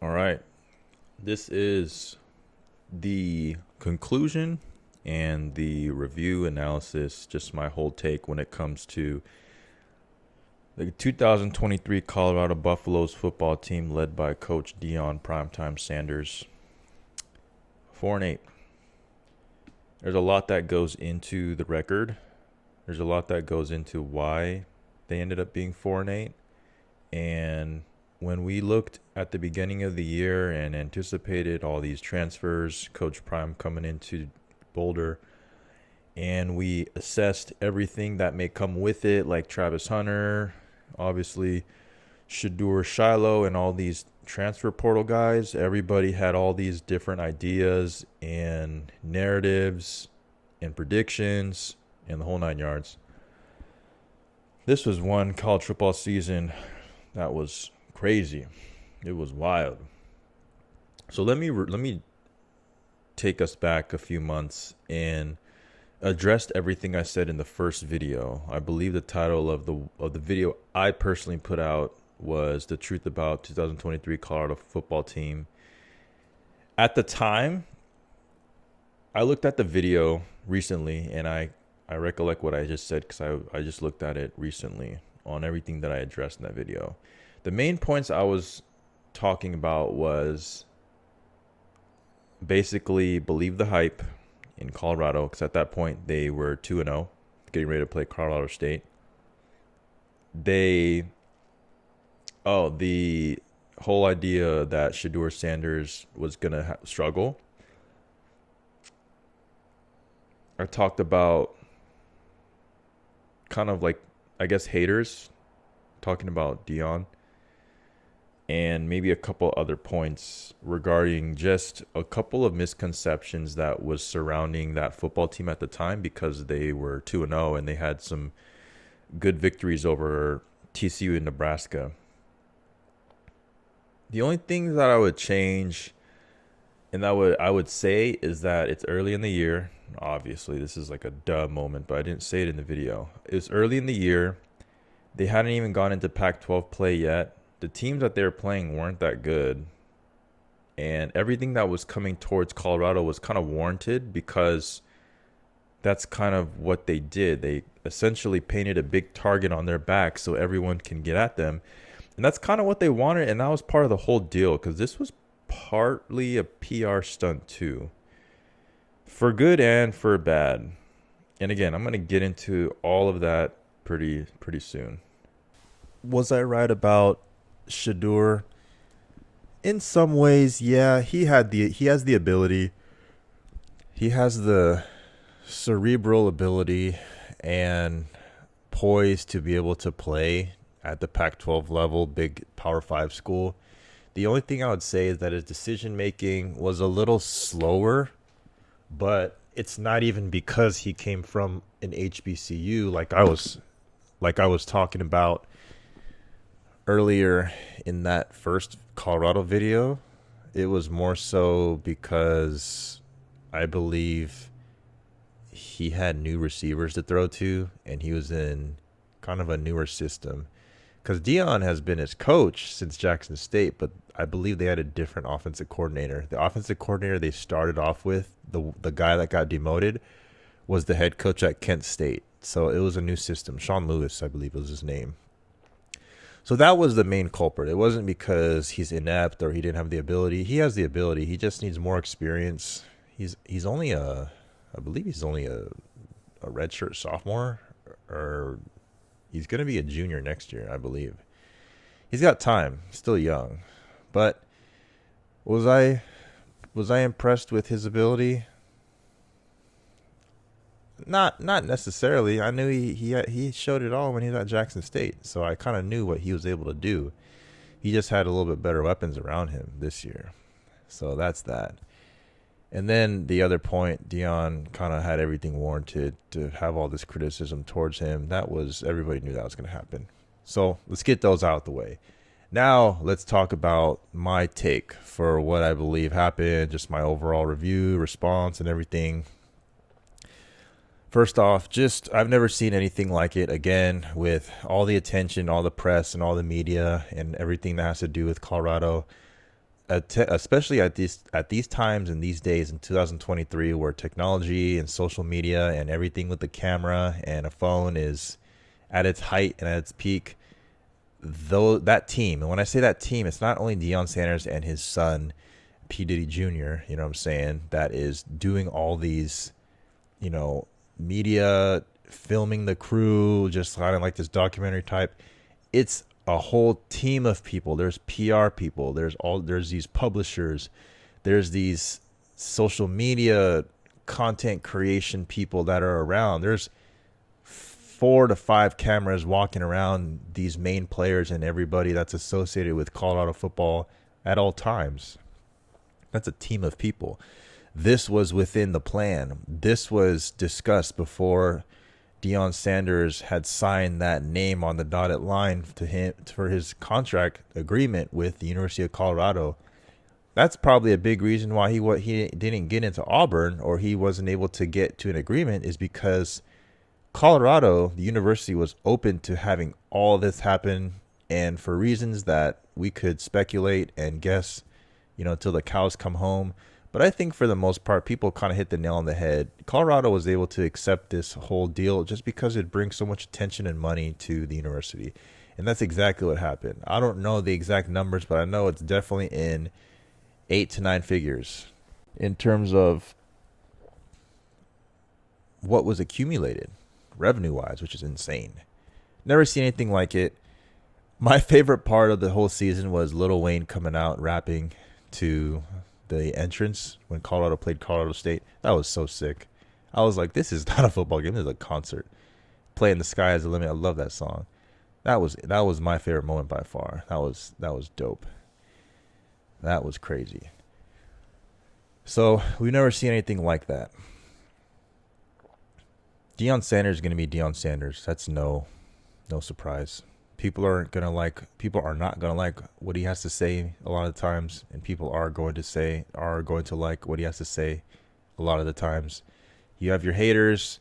All right. This is the conclusion and the review analysis, just my whole take when it comes to the 2023 Colorado Buffaloes football team led by Coach Deion Primetime Sanders. 4-8. There's a lot that goes into the record. There's a lot that goes into why they ended up being 4-8. And when we looked at the beginning of the year and anticipated all these transfers, Coach Prime coming into Boulder, and we assessed everything that may come with it, like Travis Hunter, obviously Shedeur Shiloh, and all these transfer portal guys, everybody had all these different ideas and narratives and predictions and the whole nine yards. This was one college football season that was crazy. It was wild. So let me take us back a few months and addressed everything I said in the first video. I believe the title of the video I personally put out was The Truth About 2023 Colorado Football Team. At the time, I looked at the video recently and I recollect what I just said because I just looked at it recently on everything that I addressed in that video. The main points I was talking about was basically believe the hype in Colorado, because at that point they were 2-0, getting ready to play Colorado State. The whole idea that Shedeur Sanders was going to struggle. I talked about kind of like, I guess, haters talking about Deion, and maybe a couple other points regarding just a couple of misconceptions that was surrounding that football team at the time, because they were 2-0 and they had some good victories over TCU and Nebraska. The only thing that I would change and that I would say is that it's early in the year. Obviously, this is like a duh moment, but I didn't say it in the video. It was early in the year. They hadn't even gone into Pac-12 play yet. The teams that they were playing weren't that good. And everything that was coming towards Colorado was kind of warranted, because that's kind of what they did. They essentially painted a big target on their back so everyone can get at them. And that's kind of what they wanted, and that was part of the whole deal, because this was partly a PR stunt too, for good and for bad. And again, I'm going to get into all of that pretty soon. Was I right about Shedeur? In some ways, yeah, he has the ability. He has the cerebral ability and poise to be able to play at the Pac-12 level, big Power 5 school. The only thing I would say is that his decision making was a little slower, but it's not even because he came from an HBCU like I was talking about earlier in that first Colorado video. It was more so because I believe he had new receivers to throw to, and he was in kind of a newer system. Because Deion has been his coach since Jackson State, but I believe they had a different offensive coordinator. The offensive coordinator they started off with, the guy that got demoted, was the head coach at Kent State. So it was a new system. Sean Lewis, I believe, was his name. So that was the main culprit. It wasn't because he's inept or he didn't have the ability. He has the ability. He just needs more experience. He's only I believe he's only a redshirt sophomore, or he's going to be a junior next year, I believe. He's got time. He's still young. But was I impressed with his ability? Not necessarily. I knew he showed it all when he was at Jackson State, so I kind of knew what he was able to do. He just had a little bit better weapons around him this year. So that's that. And then the other point, Deion kind of had everything warranted to have all this criticism towards him. Everybody knew that was going to happen. So let's get those out of the way. Now let's talk about my take for what I believe happened, just my overall review, response, and everything. First off, I've never seen anything like it again, with all the attention, all the press, and all the media, and everything that has to do with Colorado. especially at these times and these days in 2023, where technology and social media and everything with the camera and a phone is at its height and at its peak. Though that team, and when I say that team, it's not only Deion Sanders and his son P Diddy Jr., you know what I'm saying, that is doing all these, media, filming the crew, just kind of like this documentary type. It's a whole team of people. There's PR people. There's these publishers. There's these social media content creation people that are around. There's 4 to 5 cameras walking around these main players and everybody that's associated with Colorado football at all times. That's a team of people. This was within the plan. This was discussed before Deion Sanders had signed that name on the dotted line to him for his contract agreement with the University of Colorado. That's probably a big reason why he didn't get into Auburn, or he wasn't able to get to an agreement, is because Colorado, the university, was open to having all this happen, and for reasons that we could speculate and guess, till the cows come home. But I think for the most part, people kind of hit the nail on the head. Colorado was able to accept this whole deal just because it brings so much attention and money to the university. And that's exactly what happened. I don't know the exact numbers, but I know it's definitely in 8 to 9 figures in terms of what was accumulated revenue-wise, which is insane. Never seen anything like it. My favorite part of the whole season was Lil Wayne coming out rapping to the entrance when Colorado played Colorado State. That was so sick. I was like, this is not a football game. This is a concert. Playing The Sky Is the Limit. I love that song. That was my favorite moment by far. That was dope. That was crazy. So we've never seen anything like that. Deion Sanders is going to be Deion Sanders. That's no surprise. People are not going to like what he has to say a lot of times, and people are going to like what he has to say a lot of the times. You have your haters,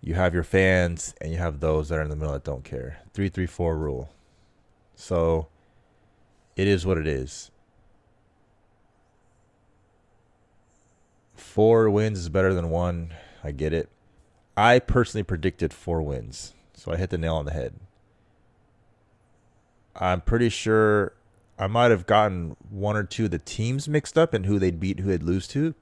you have your fans, and you have those that are in the middle that don't care. 3-3-4 rule. So it is what it is. 4 wins is better than 1. I get it. I personally predicted 4 wins, so I hit the nail on the head. I'm pretty sure I might have gotten 1 or 2 of the teams mixed up and who they'd beat, who they'd lose to.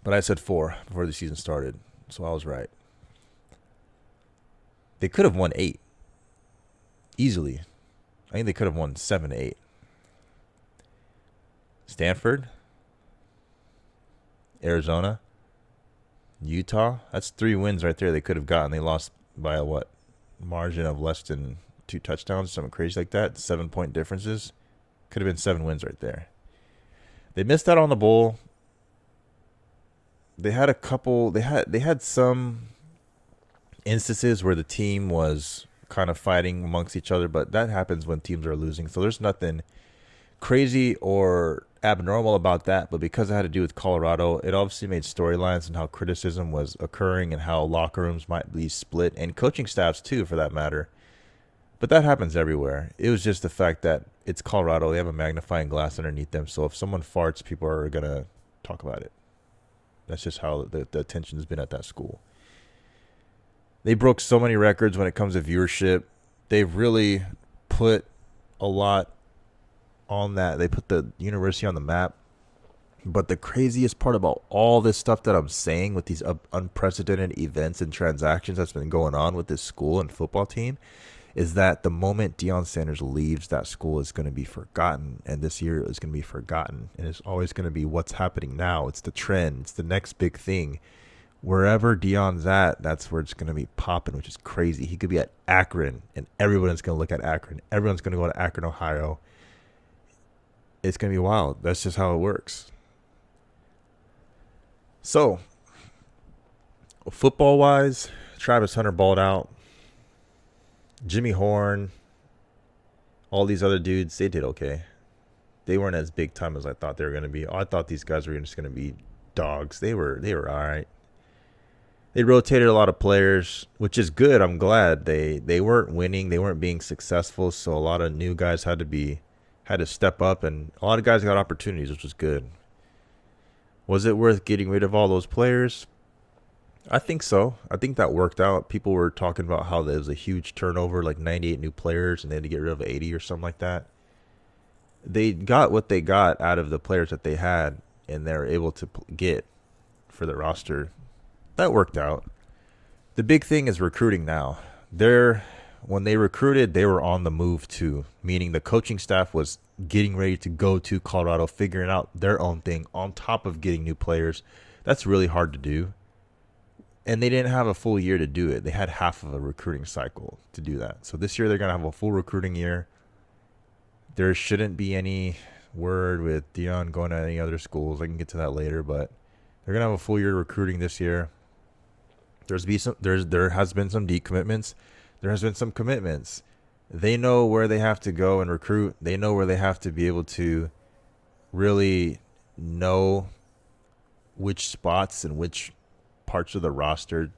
But I said 4 before the season started, so I was right. They could have won 8 easily. I think they could have won 7 to 8. Stanford, Arizona, Utah. That's 3 wins right there they could have gotten. They lost by a margin of less than 2 touchdowns, something crazy like that. 7-point differences. Could have been 7 wins right there. They missed out on the bowl. They had a couple. They had some instances where the team was kind of fighting amongst each other, but that happens when teams are losing. So there's nothing crazy or abnormal about that. But because it had to do with Colorado, it obviously made storylines and how criticism was occurring and how locker rooms might be split, and coaching staffs too, for that matter. But that happens everywhere. It was just the fact that it's Colorado. They have a magnifying glass underneath them. So if someone farts, people are going to talk about it. That's just how the attention has been at that school. They broke so many records when it comes to viewership. They've really put a lot on that. They put the university on the map. But the craziest part about all this stuff that I'm saying with these unprecedented events and transactions that's been going on with this school and football team is that the moment Deion Sanders leaves, that school is going to be forgotten. And this year is going to be forgotten. And it's always going to be what's happening now. It's the trend. It's the next big thing. Wherever Deion's at, that's where it's going to be popping, which is crazy. He could be at Akron, and everyone's going to look at Akron. Everyone's going to go to Akron, Ohio. It's going to be wild. That's just how it works. So, football-wise, Travis Hunter balled out. Jimmy Horn, all these other dudes, they did okay. They weren't as big time as I thought they were going to be. I thought these guys were just going to be dogs. They were all right. They rotated a lot of players, which is good. I'm glad they weren't winning. They weren't being successful. So a lot of new guys had had to step up, and a lot of guys got opportunities, which was good. Was it worth getting rid of all those players? I think so. I think that worked out. People were talking about how there was a huge turnover, like 98 new players, and they had to get rid of 80 or something like that. They got what they got out of the players that they had, and they're able to get for the roster. That worked out. The big thing is recruiting now. When they recruited, they were on the move too, meaning the coaching staff was getting ready to go to Colorado, figuring out their own thing on top of getting new players. That's really hard to do. And they didn't have a full year to do it. They had half of a recruiting cycle to do that. So this year they're going to have a full recruiting year. There shouldn't be any word with Deion going to any other schools. I can get to that later, but they're going to have a full year recruiting this year. There has been some decommitments. There has been some commitments. They know where they have to go and recruit. They know where they have to be able to really know which spots and which parts of the roster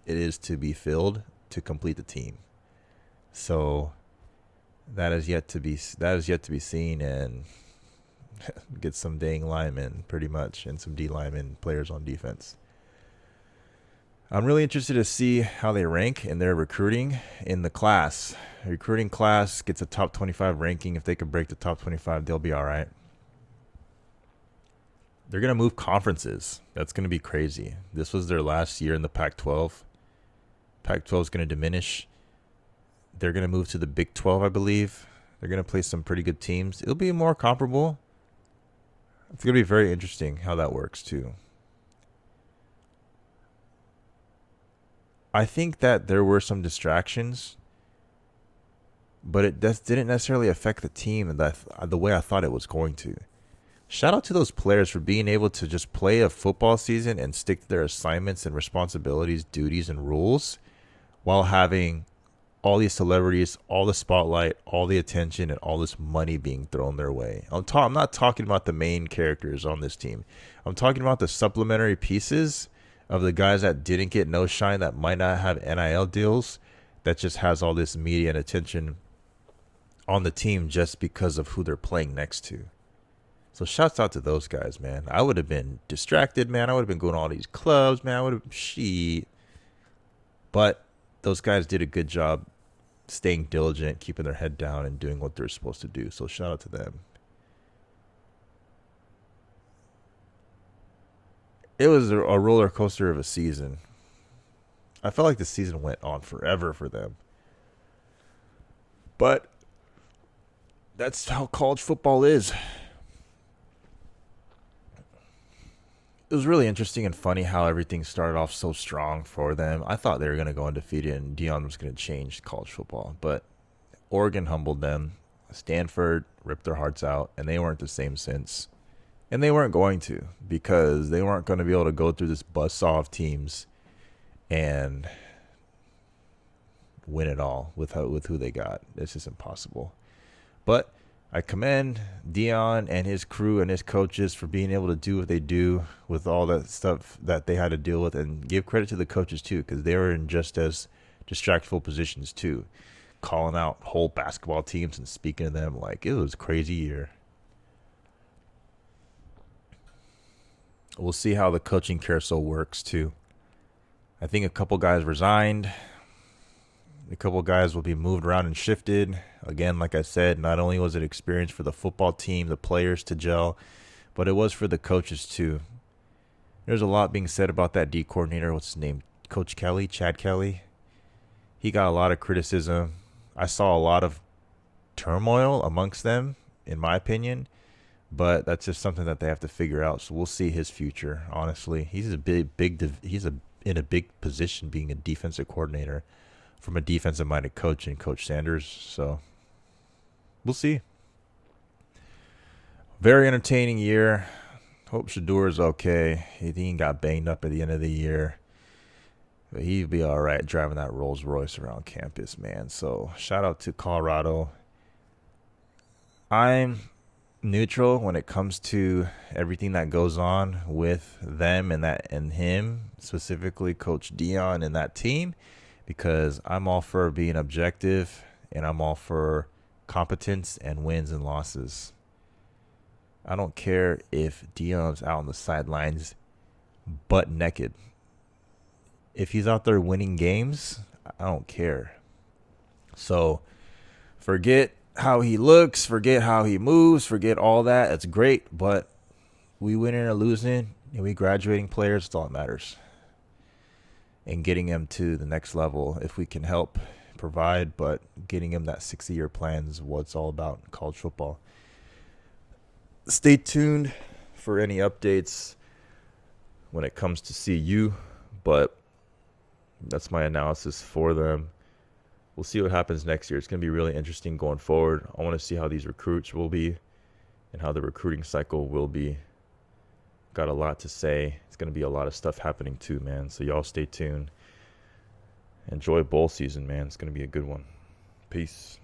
it is to be filled to complete the team. So that is yet to be seen, and get some dang linemen pretty much, and some D linemen players on defense. I'm really interested to see how they rank in their recruiting in the class. Recruiting class gets a top 25 ranking. If they can break the top 25, they'll be all right. They're going to move conferences. That's going to be crazy. This was their last year in the Pac-12. Pac-12 is going to diminish. They're going to move to the Big 12, I believe. They're going to play some pretty good teams. It'll be more comparable. It's going to be very interesting how that works, too. I think that there were some distractions, but it didn't necessarily affect the team the way I thought it was going to. Shout out to those players for being able to just play a football season and stick to their assignments and responsibilities, duties, and rules while having all these celebrities, all the spotlight, all the attention, and all this money being thrown their way. I'm not talking about the main characters on this team. I'm talking about the supplementary pieces of the guys that didn't get no shine, that might not have NIL deals, that just has all this media and attention on the team just because of who they're playing next to. So shouts out to those guys, man. I would have been distracted, man. I would have been going to all these clubs, man. I would have shit. But those guys did a good job staying diligent, keeping their head down, and doing what they're supposed to do. So shout out to them. It was a roller coaster of a season. I felt like the season went on forever for them. But that's how college football is. It was really interesting and funny how everything started off so strong for them. I thought they were going to go undefeated and Deion was going to change college football. But Oregon humbled them. Stanford ripped their hearts out, and they weren't the same since. And they weren't going to, because they weren't going to be able to go through this buzzsaw of teams and win it all with who they got. It's just impossible. But I commend Deion and his crew and his coaches for being able to do what they do with all that stuff that they had to deal with, and give credit to the coaches too, because they were in just as distractful positions too, calling out whole basketball teams and speaking to them like it was a crazy year. We'll see how the coaching carousel works too. I think a couple guys resigned. A couple guys will be moved around and shifted. Again, like I said, not only was it experience for the football team, the players to gel, but it was for the coaches too. There's a lot being said about that D coordinator. What's his name? Coach Kelly, Chad Kelly. He got a lot of criticism. I saw a lot of turmoil amongst them, in my opinion. But that's just something that they have to figure out. So we'll see his future. Honestly, he's in a big position, being a defensive coordinator from a defensive-minded coach in Coach Sanders. So we'll see. Very entertaining year. Hope Shedeur is okay. He got banged up at the end of the year, but he'd be all right driving that Rolls Royce around campus, man. So shout out to Colorado. I'm neutral when it comes to everything that goes on with them and him, specifically Coach Deion and that team, because I'm all for being objective and I'm all for competence and wins and losses. I don't care if Dion's out on the sidelines butt naked. If he's out there winning games, I don't care. So forget how he looks, forget how he moves, forget all that. It's great, but we winning or losing, and we graduating players, it's all that matters. And getting him to the next level, if we can help provide, but getting him that 60-year plan is what it's all about in college football. Stay tuned for any updates when it comes to CU, but that's my analysis for them. We'll see what happens next year. It's going to be really interesting going forward. I want to see how these recruits will be and how the recruiting cycle will be. Got a lot to say. It's going to be a lot of stuff happening too, man. So y'all stay tuned. Enjoy bowl season, man. It's going to be a good one. Peace.